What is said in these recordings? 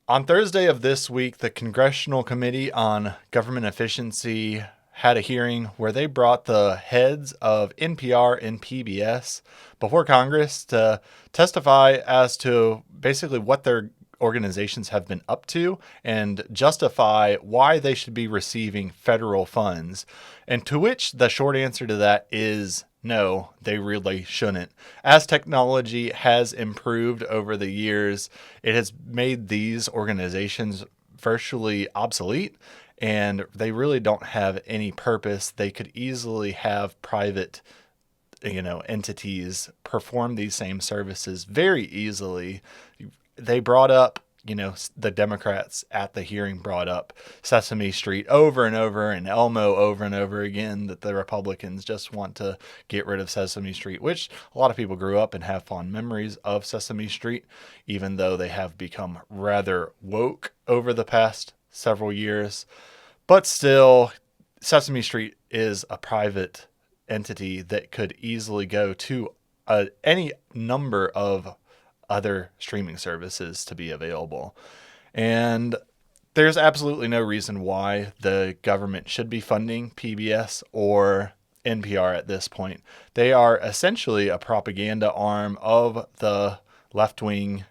On Thursday of this week, the Congressional Committee on Government Efficiency had a hearing where they brought the heads of NPR and PBS before Congress to testify as to basically what their organizations have been up to and justify why they should be receiving federal funds. And to which the short answer to that is no, they really shouldn't. As technology has improved over the years, it has made these organizations virtually obsolete, and they really don't have any purpose. They could easily have private, entities perform these same services very easily. They brought up, the Democrats at the hearing brought up Sesame Street over and over and Elmo over and over again, that the Republicans just want to get rid of Sesame Street, which a lot of people grew up and have fond memories of Sesame Street, even though they have become rather woke over the past several years. But still, Sesame Street is a private entity that could easily go to any number of other streaming services to be available. And there's absolutely no reason why the government should be funding PBS or NPR at this point. They are essentially a propaganda arm of the left wing,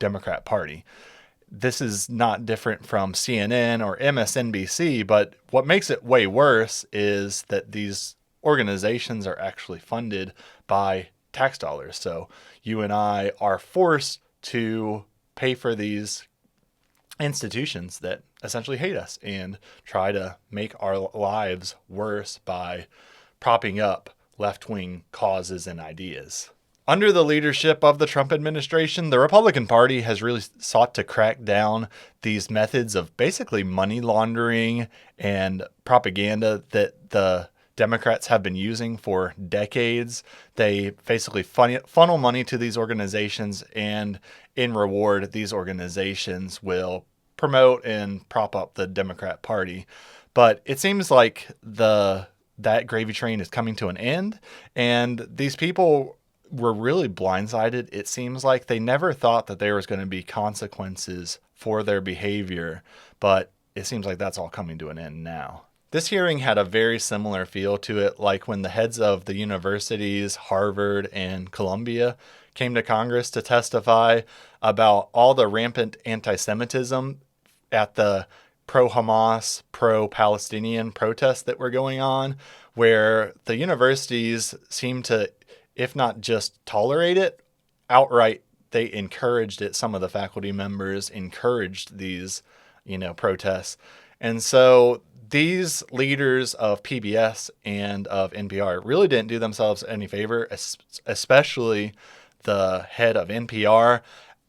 Democrat Party. This is not different from CNN or MSNBC, but what makes it way worse is that these organizations are actually funded by tax dollars. So you and I are forced to pay for these institutions that essentially hate us and try to make our lives worse by propping up left-wing causes and ideas. Under the leadership of the Trump administration, the Republican Party has really sought to crack down these methods of basically money laundering and propaganda that the Democrats have been using for decades. They basically funnel money to these organizations, and in reward, these organizations will promote and prop up the Democrat Party. But it seems like that gravy train is coming to an end, and these people were really blindsided. It seems like they never thought that there was going to be consequences for their behavior, but it seems like that's all coming to an end now. This hearing had a very similar feel to it, like when the heads of the universities, Harvard and Columbia, came to Congress to testify about all the rampant anti-Semitism at the pro-Hamas, pro-Palestinian protests that were going on, where the universities seemed to, if not just tolerate it, outright they encouraged it. Some of the faculty members encouraged these, protests. And so these leaders of PBS and of NPR really didn't do themselves any favor, especially the head of NPR.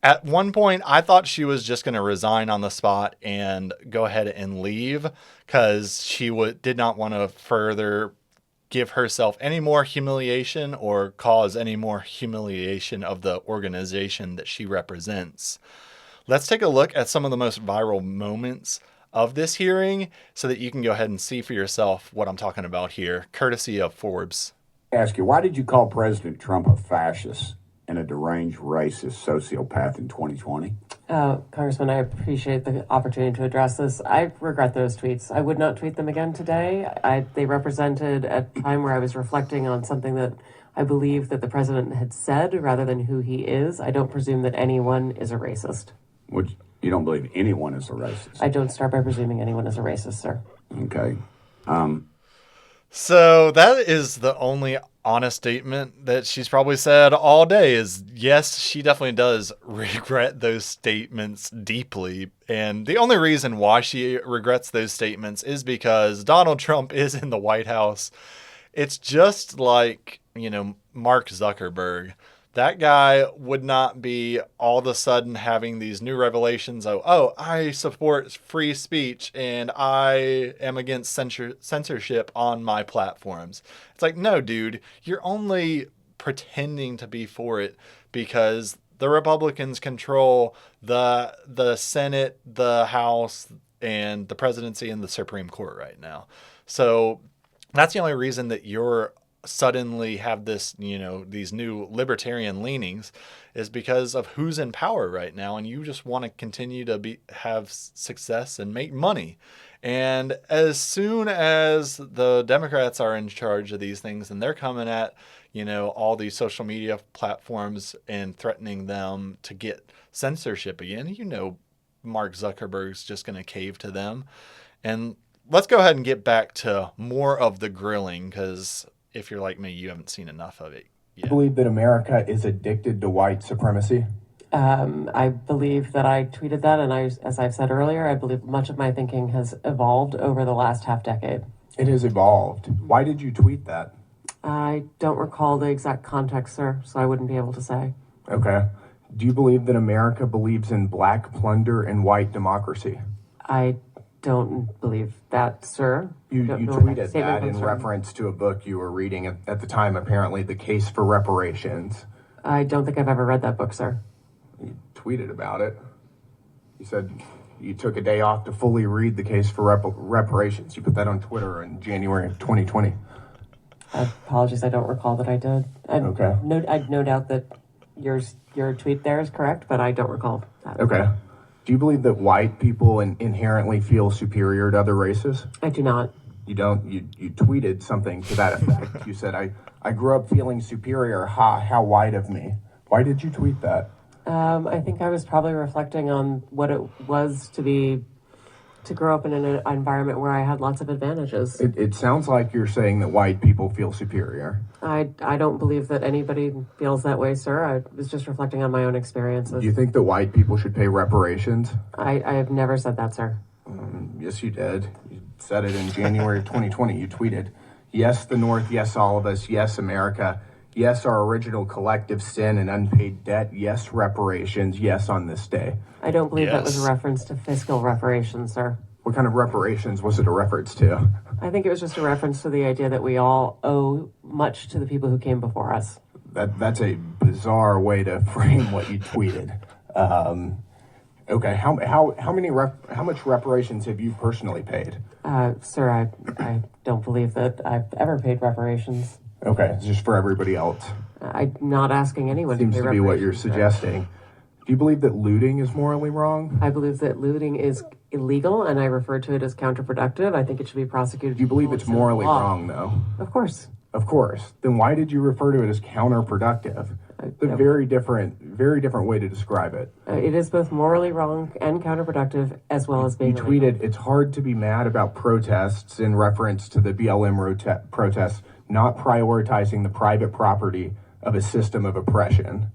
At one point, I thought she was just going to resign on the spot and go ahead and leave because she did not want to further give herself any more humiliation or cause any more humiliation of the organization that she represents. Let's take a look at some of the most viral moments of this hearing so that you can go ahead and see for yourself what I'm talking about here, courtesy of Forbes. Ask you, why did you call President Trump a fascist and a deranged racist sociopath in 2020? Congressman, I appreciate the opportunity to address this. I regret those tweets. I would not tweet them again today. They represented a time where I was reflecting on something that I believe that the president had said rather than who he is. I don't presume that anyone is a racist. You don't believe anyone is a racist? I don't start by presuming anyone is a racist, sir. Okay. So that is the only honest statement that she's probably said all day is, yes, she definitely does regret those statements deeply. And the only reason why she regrets those statements is because Donald Trump is in the White House. It's just like, Mark Zuckerberg. That guy would not be all of a sudden having these new revelations of, I support free speech and I am against censorship on my platforms. It's like, no, dude, you're only pretending to be for it because the Republicans control the Senate, the House, and the presidency and the Supreme Court right now. So that's the only reason that you're suddenly have this, these new libertarian leanings is because of who's in power right now. And you just want to continue to have success and make money. And as soon as the Democrats are in charge of these things and they're coming at, all these social media platforms and threatening them to get censorship again, Mark Zuckerberg's just going to cave to them. And let's go ahead and get back to more of the grilling, because if you're like me, you haven't seen enough of it I yet. believe that America is addicted to white supremacy. I believe that I tweeted that, and as I've said earlier, I believe much of my thinking has evolved over the last half decade. It has evolved. Why did you tweet that? I don't recall the exact context, sir, so I wouldn't be able to say. Okay. Do you believe that America believes in black plunder and white democracy? I don't believe that, sir. You Don't know where tweeted statement that in comes from. reference to a book you were reading at the time, apparently, The Case for Reparations. I don't think I've ever read that book, sir. You tweeted about it. You said you took a day off to fully read The Case for Reparations. You put that on Twitter in January of 2020. Apologies, I don't recall that I did. Okay. I'd no doubt that your tweet there is correct, but I don't recall that. Okay. Do you believe that white people inherently feel superior to other races? I do not. You don't? You tweeted something to that effect. You said, I grew up feeling superior. Ha, how white of me. Why did you tweet that? I think I was probably reflecting on what it was to grow up in an environment where I had lots of advantages. It sounds like you're saying that white people feel superior. I don't believe that anybody feels that way, sir. I was just reflecting on my own experiences. Do you think that white people should pay reparations? I have never said that, sir. Yes, you did. You said it in January of 2020. You tweeted, yes, the North, yes, all of us, yes, America, yes, our original collective sin and unpaid debt, yes, reparations, yes, on this day. I don't believe that was Yes. a reference to fiscal reparations, sir. What kind of reparations was it a reference to? I think it was just a reference to the idea that we all owe much to the people who came before us. That's a bizarre way to frame what you tweeted. Okay, how much reparations have you personally paid? Sir, I don't believe that I've ever paid reparations. Okay, it's just for everybody else. I'm not asking anyone Seems to pay to be what you're reparations, sir. suggesting. Do you believe that looting is morally wrong? I believe that looting is illegal, and I refer to it as counterproductive. I think it should be prosecuted. Do you believe it's morally wrong, though? Of course. Of course. Then why did you refer to it as counterproductive? It's a very different way to describe it. It is both morally wrong and counterproductive, as well as You being illegal. tweeted, it's hard to be mad about protests in reference to the BLM protests, not prioritizing the private property of a system of oppression.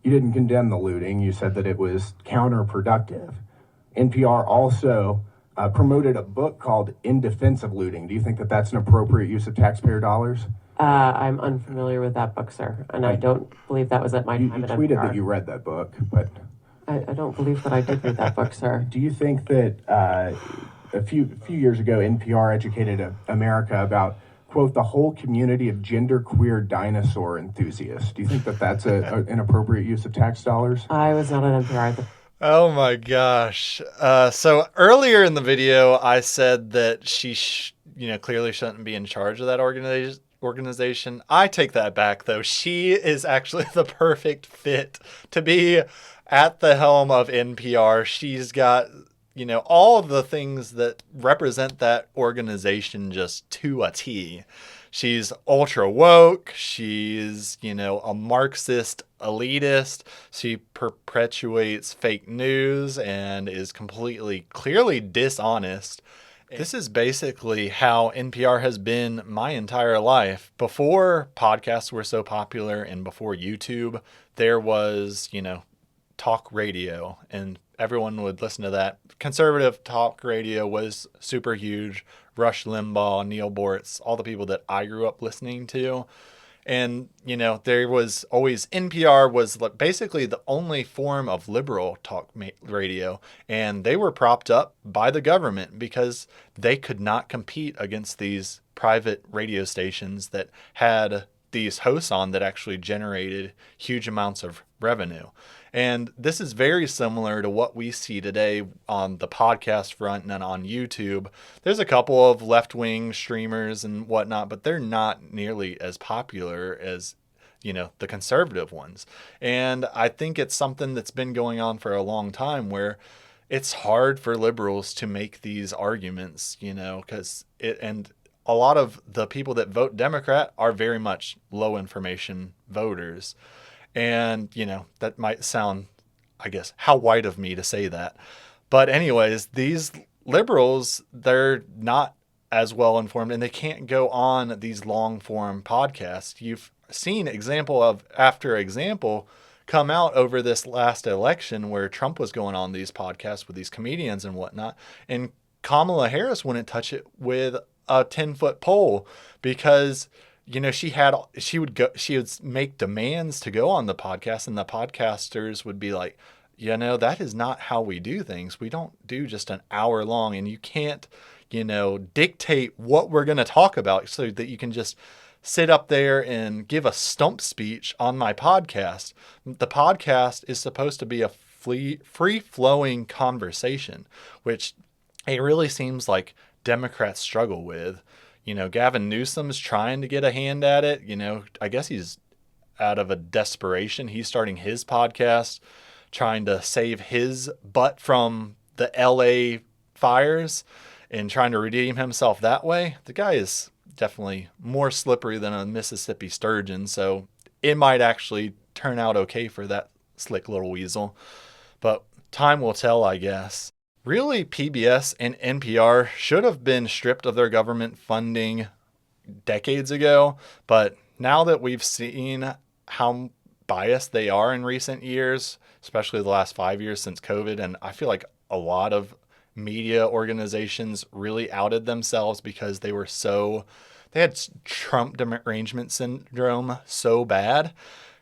You didn't condemn the looting. You said that it was counterproductive. NPR also promoted a book called In Defense of Looting. Do you think that that's an appropriate use of taxpayer dollars? I'm unfamiliar with that book, sir, and I don't believe that was at my You time at tweeted NPR. that you read that book, but I don't believe that I did read that book, sir. do you think that a few years ago NPR educated America about, quote, the whole community of genderqueer dinosaur enthusiasts? Do you think that that's an appropriate use of tax dollars? I was not at NPR at the Oh my gosh. So earlier in the video, I said that she, clearly shouldn't be in charge of that organization. I take that back, though. She is actually the perfect fit to be at the helm of NPR. She's got, all of the things that represent that organization just to a T. She's ultra woke. She's, a Marxist elitist. She perpetuates fake news and is clearly dishonest. This is basically how NPR has been my entire life. Before podcasts were so popular and before YouTube, there was, talk radio, and everyone would listen to that. Conservative talk radio was super huge. Rush Limbaugh, Neil Boortz, all the people that I grew up listening to. And, there was always NPR was basically the only form of liberal talk radio. And they were propped up by the government because they could not compete against these private radio stations that had these hosts on that actually generated huge amounts of revenue. And this is very similar to what we see today on the podcast front and on YouTube. There's a couple of left-wing streamers and whatnot, but they're not nearly as popular as, the conservative ones. And I think it's something that's been going on for a long time, where it's hard for liberals to make these arguments, because and a lot of the people that vote Democrat are very much low information voters. And, that might sound, I guess, how white of me to say that. But anyways, these liberals, they're not as well informed, and they can't go on these long form podcasts. You've seen example after example come out over this last election where Trump was going on these podcasts with these comedians and whatnot. And Kamala Harris wouldn't touch it with a 10-foot pole because she would make demands to go on the podcast, and the podcasters would be like, that is not how we do things. We don't do just an hour long, and you can't, dictate what we're going to talk about so that you can just sit up there and give a stump speech on my podcast. The podcast is supposed to be a free-flowing conversation, which it really seems like Democrats struggle with. Gavin Newsom's trying to get a hand at it. I guess he's out of a desperation. He's starting his podcast, trying to save his butt from the LA fires and trying to redeem himself that way. The guy is definitely more slippery than a Mississippi sturgeon, so it might actually turn out okay for that slick little weasel. But time will tell, I guess. Really, PBS and NPR should have been stripped of their government funding decades ago, but now that we've seen how biased they are in recent years, especially the last 5 years since COVID, and I feel like a lot of media organizations really outed themselves because they had Trump derangement syndrome so bad.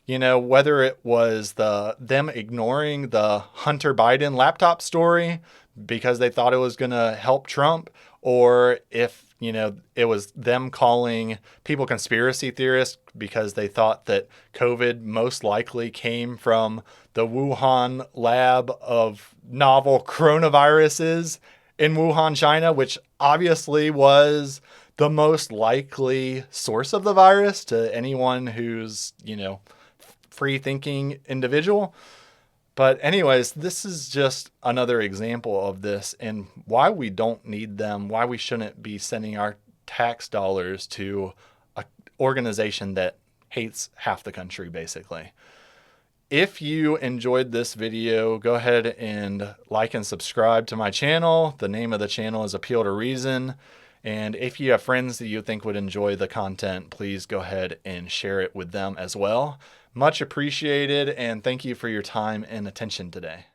Whether it was them ignoring the Hunter Biden laptop story because they thought it was going to help Trump, or if, it was them calling people conspiracy theorists because they thought that COVID most likely came from the Wuhan lab of novel coronaviruses in Wuhan, China, which obviously was the most likely source of the virus to anyone who's, free-thinking individual. But anyways, this is just another example of this and why we don't need them, why we shouldn't be sending our tax dollars to an organization that hates half the country, basically. If you enjoyed this video, go ahead and like and subscribe to my channel. The name of the channel is Appeal to Reason. And if you have friends that you think would enjoy the content, please go ahead and share it with them as well. Much appreciated, and thank you for your time and attention today.